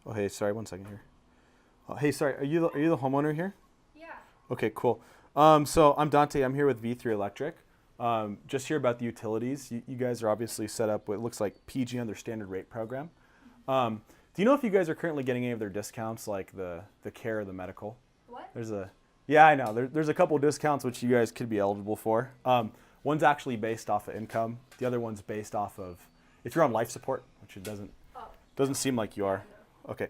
Oh, hey, sorry, one second here. Oh, hey, sorry, are you the homeowner here? Yeah. Okay, cool. So I'm Dante. I'm here with V3 Electric. Just here about the utilities. You guys are obviously set up what looks like PG on their standard rate program. Do you know if you guys are currently getting any of their discounts, like the care or the medical? What? Yeah, I know. There's a couple discounts which you guys could be eligible for. One's actually based off of income. The other one's based off of if you're on life support, which it doesn't seem like you are. Okay.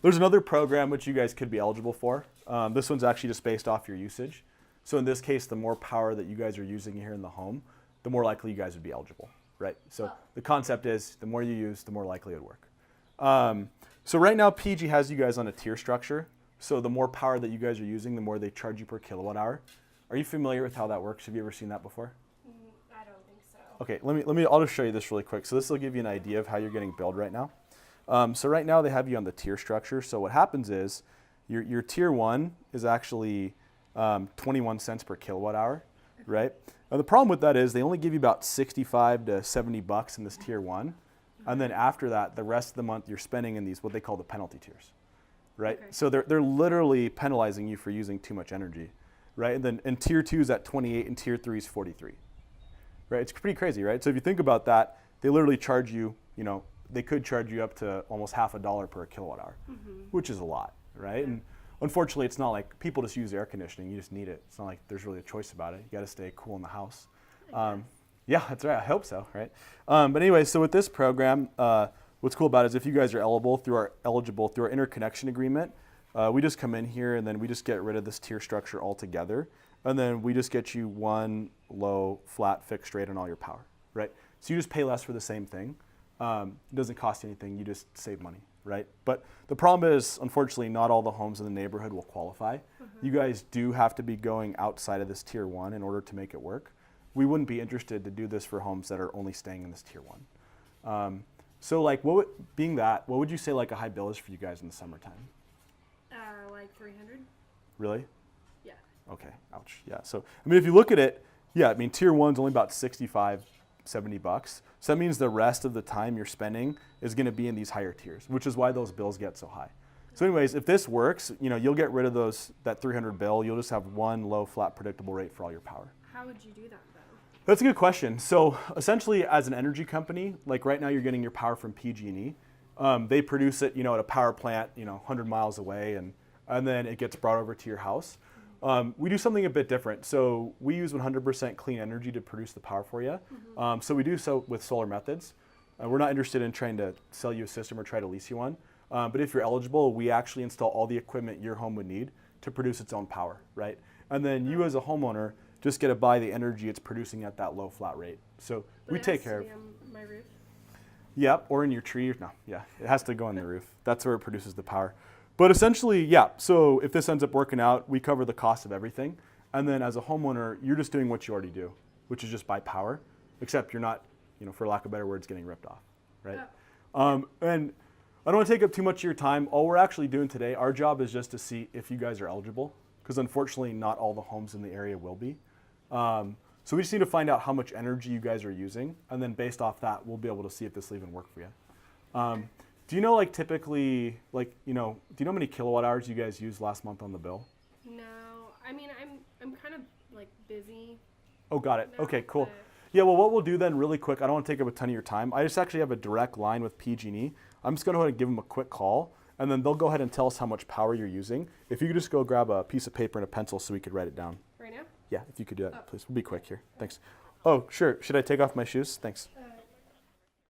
There's another program which you guys could be eligible for. This one's actually just based off your usage. So in this case, the more power that you guys are using here in the home, the more likely you guys would be eligible, right? So the concept is the more you use, the more likely it would work. So right now, PG has you guys on a tier structure. So the more power that you guys are using, the more they charge you per kilowatt hour. Are you familiar with how that works? Have you ever seen that before? I don't think so. Okay, I'll just show you this really quick. So this will give you an idea of how you're getting billed right now. So right now they have you on the tier structure. So what happens is your tier one is actually 21 cents per kilowatt hour, right? Now the problem with that is they only give you about 65 to 70 bucks in this tier one. And then after that, the rest of the month you're spending in these, what they call the penalty tiers, right? Okay. So they're literally penalizing you for using too much energy, right? And then in tier two is at 28 and tier three is 43, right? It's pretty crazy, right? So if you think about that, they literally charge you, they could charge you up to almost $0.50 per kilowatt hour, which is a lot, right? And unfortunately, it's not like people just use air conditioning. You just need it. It's not like there's really a choice about it. You got to stay cool in the house. Yeah, that's right. I hope so, right? But anyway, so with this program, what's cool about it is if you guys are eligible through our interconnection agreement, we just come in here and then we just get rid of this tier structure altogether. And then we just get you one low, flat, fixed rate on all your power, right? So you just pay less for the same thing. It doesn't cost you anything. You just save money, right? But the problem is, unfortunately, not all the homes in the neighborhood will qualify. You guys do have to be going outside of this tier one in order to make it work. We wouldn't be interested to do this for homes that are only staying in this tier one. So like, what would you say like a high bill is for you guys in the summertime? Like 300? Really? Yeah. Okay, ouch. Yeah, so, I mean, if you look at it, yeah, I mean, tier one's only about 65, 70 bucks. So that means the rest of the time you're spending is gonna be in these higher tiers, which is why those bills get so high. So anyways, if this works, you'll get rid of that 300 bill. You'll just have one low, flat, predictable rate for all your power. How would you do that, though? That's a good question. So essentially, as an energy company, like right now, you're getting your power from PG&E. They produce it, at a power plant, 100 miles away, and then it gets brought over to your house. We do something a bit different. So we use 100% clean energy to produce the power for you. So we do so with solar methods. We're not interested in trying to sell you a system or try to lease you one. But if you're eligible, we actually install all the equipment your home would need to produce its own power, right? And then you as a homeowner just get to buy the energy it's producing at that low flat rate. So we take care of. It has to be on my roof? Yep, or in your tree. No, yeah, it has to go on the roof. That's where it produces the power. But essentially, yeah, so if this ends up working out, we cover the cost of everything. And then as a homeowner, you're just doing what you already do, which is just buy power, except you're not, for lack of better words, getting ripped off, right? And I don't want to take up too much of your time. All we're actually doing today, our job is just to see if you guys are eligible, because unfortunately, not all the homes in the area will be. So we just need to find out how much energy you guys are using, and then based off that, we'll be able to see if this will even work for you. Do you know, like typically, do you know how many kilowatt hours you guys used last month on the bill? No. I mean, I'm kind of, like, busy. Oh, got it. now, Okay, cool. but- Yeah, well, what we'll do then really quick, I don't want to take up a ton of your time. I just actually have a direct line with PG&E. I'm just going to go ahead and give them a quick call, and then they'll go ahead and tell us how much power you're using. If you could just go grab a piece of paper and a pencil so we could write it down. Right now? Yeah, if you could do that, please. We'll be quick here. Thanks. Oh, sure. Should I take off my shoes? Thanks.